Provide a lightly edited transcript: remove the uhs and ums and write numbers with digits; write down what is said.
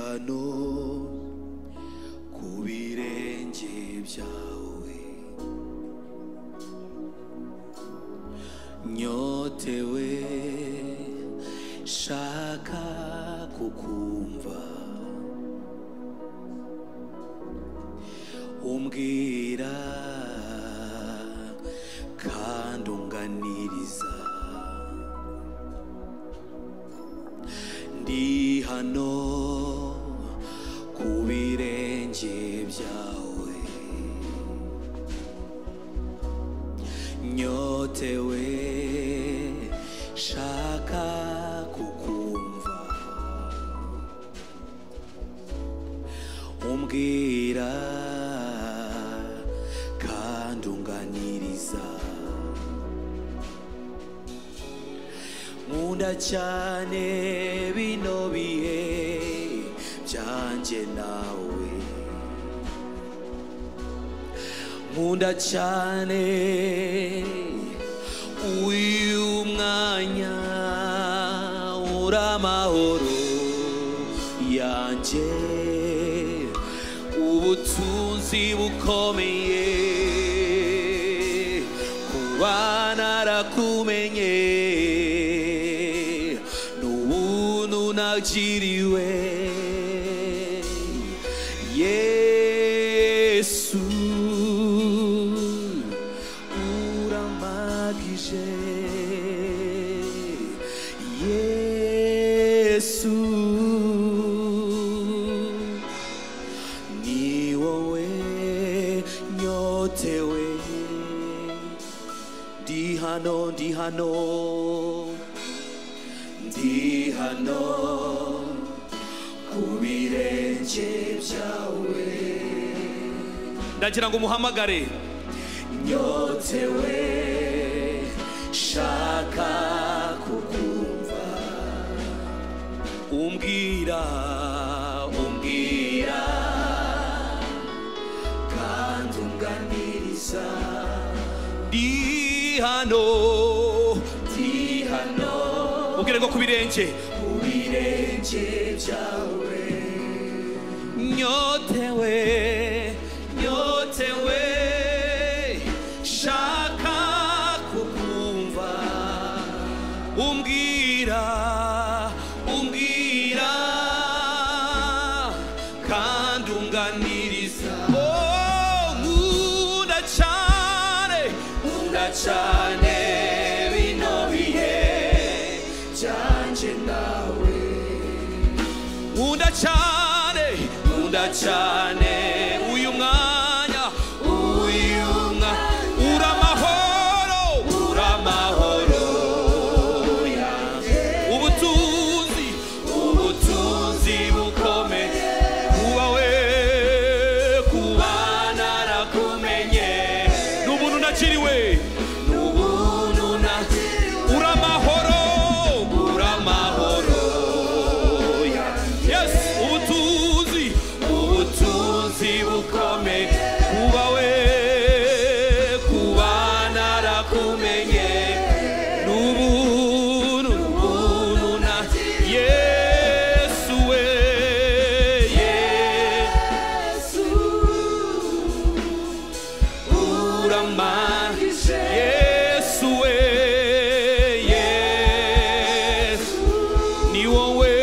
hano ku birenge byawe, nyotewe shaka kukumva, umbwira kandi unganiriza. Ndi hano ku birenge byawe, nyotewe shaka kukumva, umbwira kandi unganiriza. Nkunda cyane bino bihe byanjye nawe, nkunda cyane uyu mwanya, uri amahoro yanjye, ubutunzi bukomeye kuba narakumenye, n'ubuntu nagiriwe. Yesu uramagije, Yesu ni wowe nyotewe. Ndi hano, ndi hano, ndi hano ku birenge byawe, ndagira ngo umuhamagare. Nyotewe shaka kukumva, umbwira umbwira kandi unganiriza. Ndi hano, ndi hano, ubwire ngo ku birenge byawe, nyotewe nyotewe shaka kukumva, umbwira umbwira kandi unganiriza. Oh, nkunda cyane bino bihe byanjye nawe, nkunda cyane uyu mwanya, uramahoro yanjye, ubutunzi bukomeye kubawe, kuba narakumenye, n'ubuntu nakiriwe, uramahoro yanjye. Yes, ubutunzi bukomeye kubawe, kuba narakumenye, n'ubuntu na Yesu we, Yesu uramagije, Yesu we, Yesu ni wowe